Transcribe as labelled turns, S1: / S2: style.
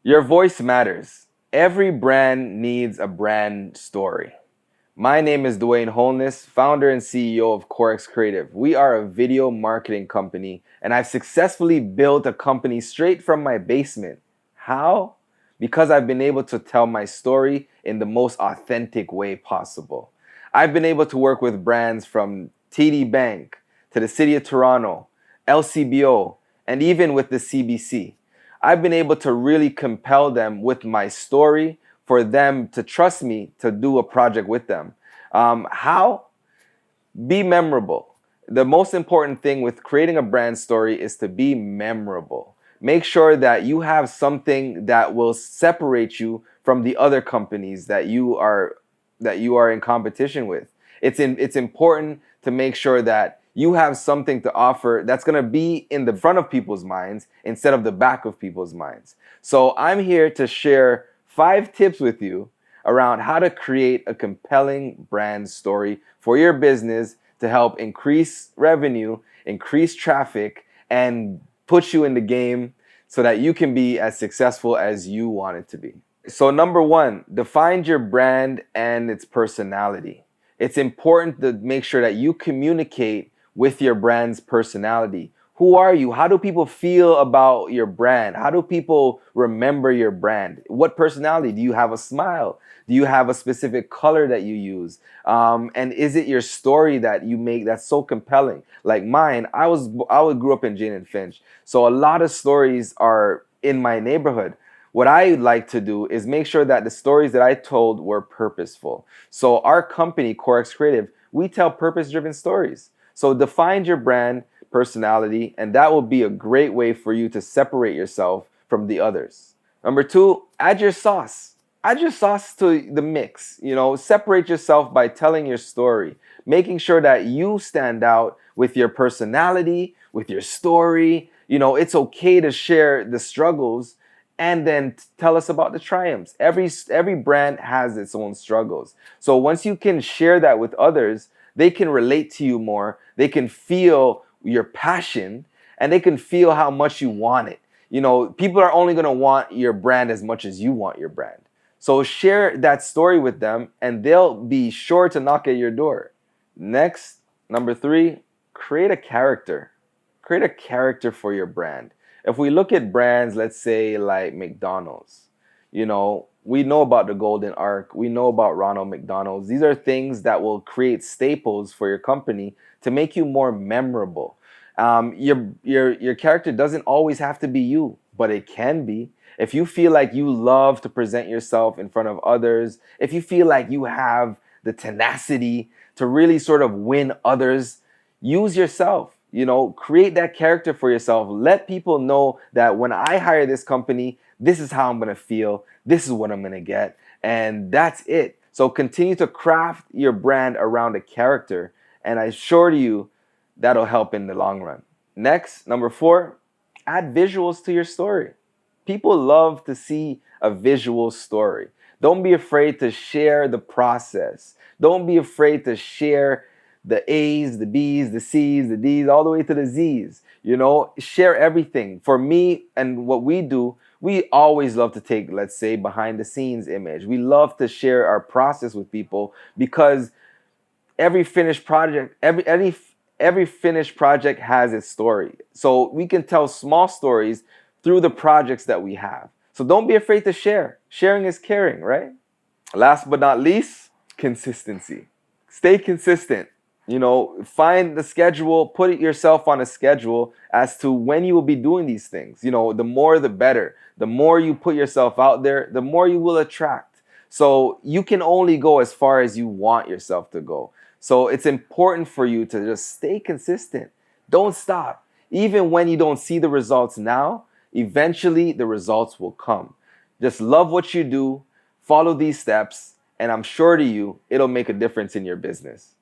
S1: Your voice matters. Every brand needs a brand story. My name is Dwayne Holness, founder and CEO of Corex Creative. We are a video marketing company, and I've successfully built a company straight from my basement. How? Because I've been able to tell my story in the most authentic way possible. I've been able to work with brands from TD Bank to the City of Toronto, LCBO, and even with the CBC. I've been able to really compel them with my story for them to trust me to do a project with them. How? Be memorable. The most important thing with creating a brand story is to be memorable. Make sure that you have something that will separate you from the other companies that you are in competition with. It's important to make sure that you have something to offer that's going to be in the front of people's minds instead of the back of people's minds. So I'm here to share 5 tips with you around how to create a compelling brand story for your business to help increase revenue, increase traffic, and put you in the game so that you can be as successful as you want it to be. So, number one, define your brand and its personality. It's important to make sure that you communicate with your brand's personality. Who are you? How do people feel about your brand? How do people remember your brand? What personality? Do you have a smile? Do you have a specific color that you use? And is it your story that you make that's so compelling? Like mine, I grew up in Jane and Finch, so a lot of stories are in my neighborhood. What I like to do is make sure that the stories that I told were purposeful. So our company, Corex Creative, we tell purpose-driven stories. So define your brand personality, and that will be a great way for you to separate yourself from the others. Number two, add your sauce. Add your sauce to the mix. Separate yourself by telling your story, making sure that you stand out with your personality, with your story. It's okay to share the struggles and then tell us about the triumphs. Every brand has its own struggles. So once you can share that with others, they can relate to you more. They can feel your passion and they can feel how much you want it. People are only going to want your brand as much as you want your brand. So share that story with them and they'll be sure to knock at your door. Next, number three, create a character. Create a character for your brand. If we look at brands, let's say like McDonald's, we know about the Golden Ark, we know about Ronald McDonald's. These are things that will create staples for your company to make you more memorable. Your character doesn't always have to be you, but it can be. If you feel like you love to present yourself in front of others, if you feel like you have the tenacity to really sort of win others, use yourself. Create that character for yourself. Let people know that when I hire this company, this is how I'm going to feel. This is what I'm going to get. And that's it. So continue to craft your brand around a character. And I assure you that'll help in the long run. Next, number four, add visuals to your story. People love to see a visual story. Don't be afraid to share the process. Don't be afraid to share the A's, the B's, the C's, the D's, all the way to the Z's. Share everything. For me and what we do, we always love to take, let's say, behind the scenes image. We love to share our process with people because every finished project, every finished project has its story. So we can tell small stories through the projects that we have. So don't be afraid to share. Sharing is caring, right? Last but not least, consistency. Stay consistent. Find the schedule, put yourself on a schedule as to when you will be doing these things. The more the better. The more you put yourself out there, the more you will attract. So you can only go as far as you want yourself to go. So it's important for you to just stay consistent. Don't stop. Even when you don't see the results now, eventually the results will come. Just love what you do, follow these steps, and I'm sure to you, it'll make a difference in your business.